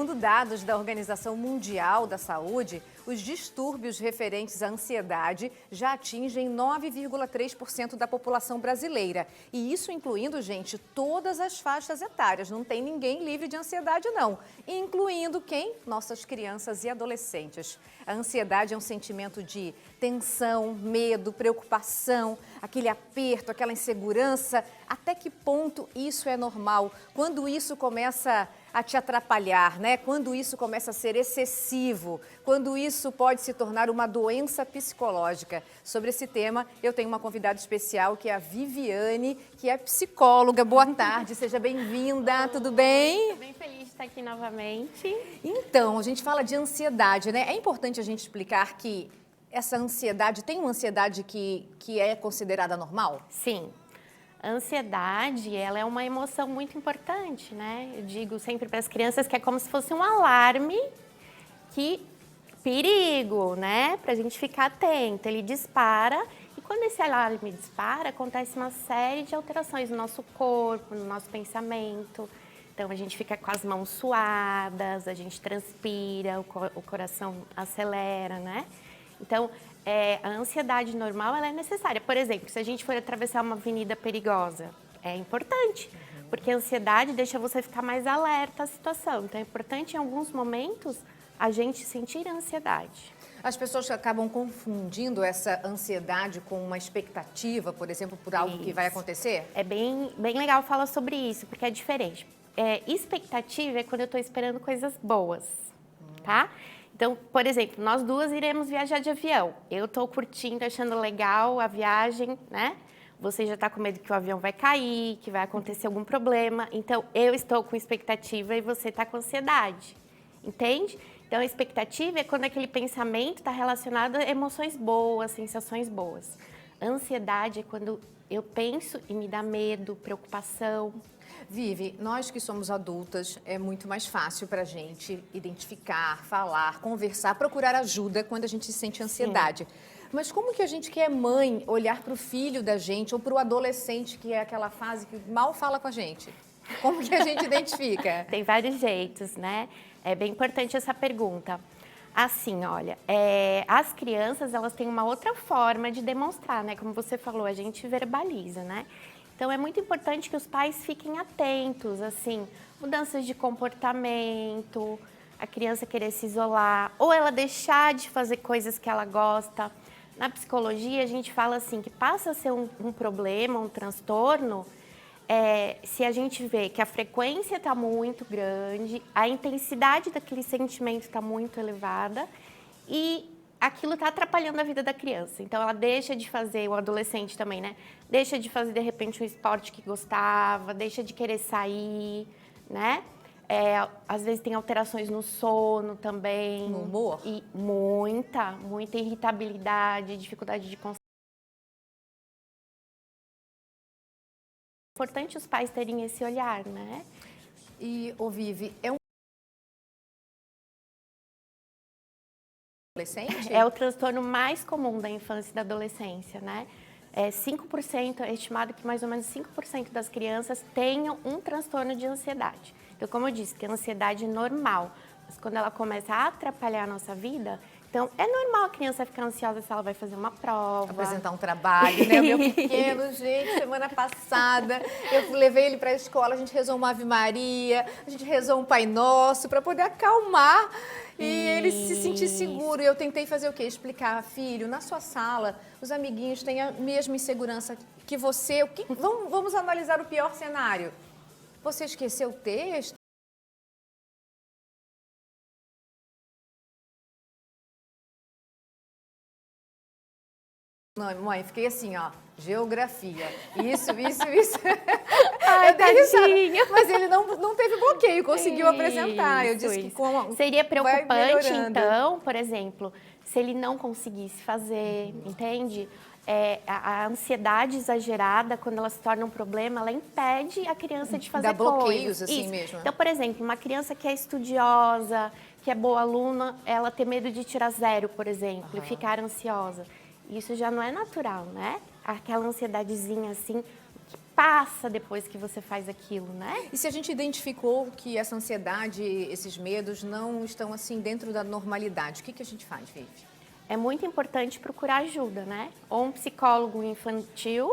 Segundo dados da Organização Mundial da Saúde, os distúrbios referentes à ansiedade já atingem 9,3% da população brasileira. E isso incluindo, gente, todas as faixas etárias. Não tem ninguém livre de ansiedade, não. Incluindo quem? Nossas crianças e adolescentes. A ansiedade é um sentimento de tensão, medo, preocupação, aquele aperto, aquela insegurança. Até que ponto isso é normal? Quando isso começa a te atrapalhar, né? Quando isso começa a ser excessivo, quando isso pode se tornar uma doença psicológica. Sobre esse tema, eu tenho uma convidada especial, que é a Viviane, que é psicóloga. Boa tarde, seja bem-vinda, tudo bem? Estou bem feliz de estar aqui novamente. Então, a gente fala de ansiedade, né? É importante a gente explicar que essa ansiedade, tem uma ansiedade que é considerada normal? Sim. A ansiedade, ela é uma emoção muito importante, né? Eu digo sempre para as crianças que é como se fosse um alarme que perigo, né? Para a gente ficar atento. Ele dispara e quando esse alarme dispara, acontece uma série de alterações no nosso corpo, no nosso pensamento. Então, a gente fica com as mãos suadas, a gente transpira, o coração acelera, né? Então, a ansiedade normal, ela é necessária. Por exemplo, se a gente for atravessar uma avenida perigosa, é importante, porque a ansiedade deixa você ficar mais alerta à situação. Então, é importante, em alguns momentos, a gente sentir a ansiedade. As pessoas acabam confundindo essa ansiedade com uma expectativa, por exemplo, por algo que vai acontecer? É bem legal falar sobre isso, porque é diferente. Expectativa é quando eu estou esperando coisas boas, tá? Então, por exemplo, nós duas iremos viajar de avião. Eu estou curtindo, achando legal a viagem, né? Você já está com medo que o avião vai cair, que vai acontecer algum problema. Então, eu estou com expectativa e você está com ansiedade, entende? Então, a expectativa é quando aquele pensamento está relacionado a emoções boas, sensações boas. A ansiedade é quando eu penso e me dá medo, preocupação. Vivi, nós que somos adultas, é muito mais fácil para a gente identificar, falar, conversar, procurar ajuda quando a gente sente ansiedade. Sim. Mas como que a gente que é mãe olhar para o filho da gente ou para o adolescente, que é aquela fase que mal fala com a gente? Como que a gente identifica? Tem vários jeitos, né? É bem importante essa pergunta. Assim, olha, as crianças, elas têm uma outra forma de demonstrar, né? Como você falou, a gente verbaliza, né? Então, é muito importante que os pais fiquem atentos, assim, mudanças de comportamento, a criança querer se isolar, ou ela deixar de fazer coisas que ela gosta. Na psicologia, a gente fala assim, que passa a ser um problema, um transtorno, se a gente vê que a frequência está muito grande, a intensidade daquele sentimento está muito elevada e aquilo está atrapalhando a vida da criança. Então, ela deixa de fazer, o adolescente também, né? Deixa de fazer, de repente, um esporte que gostava, deixa de querer sair, né? Às vezes tem alterações no sono também. No humor? E muita irritabilidade, dificuldade de concentrar. É importante os pais terem esse olhar, né? E, Vivi, adolescente? É o transtorno mais comum da infância e da adolescência, né? 5%, é estimado que mais ou menos 5% das crianças tenham um transtorno de ansiedade. Então, como eu disse, que a ansiedade é normal, mas quando ela começa a atrapalhar a nossa vida, então é normal a criança ficar ansiosa se ela vai fazer uma prova. Apresentar um trabalho, né? O meu pequeno, gente, semana passada, eu levei ele para a escola, a gente rezou uma Ave Maria, a gente rezou um Pai Nosso para poder acalmar e ele se sentir seguro. E eu tentei fazer o quê? Explicar, filho, na sua sala, os amiguinhos têm a mesma insegurança que você. Vamos analisar o pior cenário. Você esqueceu o texto? Não, mãe, fiquei assim, ó, geografia, isso. Ai, tadinho. Mas ele não teve bloqueio, conseguiu apresentar. Eu disse que seria preocupante, então, por exemplo, se ele não conseguisse fazer, entende? A ansiedade exagerada, quando ela se torna um problema, ela impede a criança de fazer coisas. Dá bloqueios assim isso. Mesmo. Então, por exemplo, uma criança que é estudiosa, que é boa aluna, ela ter medo de tirar 0, por exemplo, e ficar ansiosa. Isso já não é natural, né? Aquela ansiedadezinha assim, passa depois que você faz aquilo, né? E se a gente identificou que essa ansiedade, esses medos não estão assim dentro da normalidade, o que a gente faz, Vivi? É muito importante procurar ajuda, né? Ou um psicólogo infantil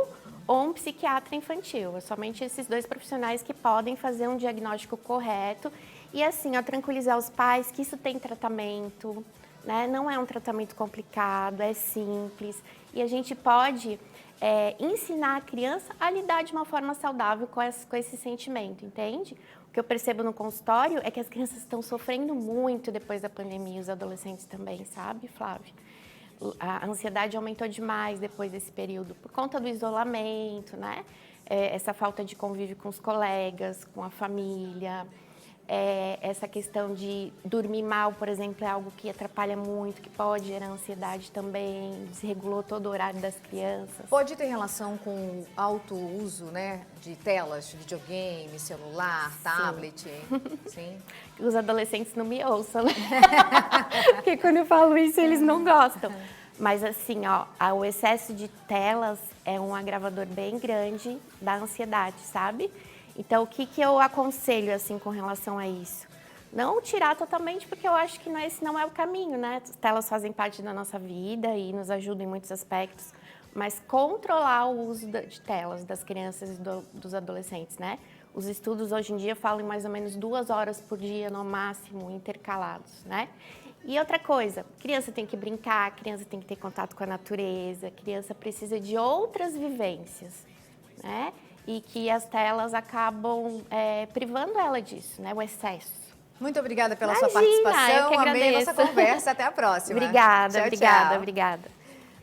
ou um psiquiatra infantil. É somente esses dois profissionais que podem fazer um diagnóstico correto e assim, tranquilizar os pais que isso tem tratamento, né? Não é um tratamento complicado, é simples e a gente pode ensinar a criança a lidar de uma forma saudável com esse sentimento, entende? O que eu percebo no consultório é que as crianças estão sofrendo muito depois da pandemia, os adolescentes também, sabe, Flávia? A ansiedade aumentou demais depois desse período, por conta do isolamento, né? Essa falta de convívio com os colegas, com a família. Essa questão de dormir mal, por exemplo, é algo que atrapalha muito, que pode gerar ansiedade também, desregulou todo o horário das crianças. Pode ter relação com o alto uso, né, de telas, videogame, celular, tablet? Sim. Os adolescentes não me ouçam, né? Porque quando eu falo isso, eles não gostam. Mas assim, o excesso de telas é um agravador bem grande da ansiedade, sabe? Então, o que eu aconselho, assim, com relação a isso? Não tirar totalmente, porque eu acho que esse não é o caminho, né? As telas fazem parte da nossa vida e nos ajudam em muitos aspectos, mas controlar o uso de telas das crianças e dos adolescentes, né? Os estudos hoje em dia falam em mais ou menos 2 horas por dia, no máximo, intercalados, né? E outra coisa, criança tem que brincar, criança tem que ter contato com a natureza, criança precisa de outras vivências, né? E que as telas acabam privando ela disso, né? O excesso. Muito obrigada pela sua participação. Eu que agradeço. Amei nossa conversa. Até a próxima. Obrigada, Tchau, obrigada, tchau. obrigada.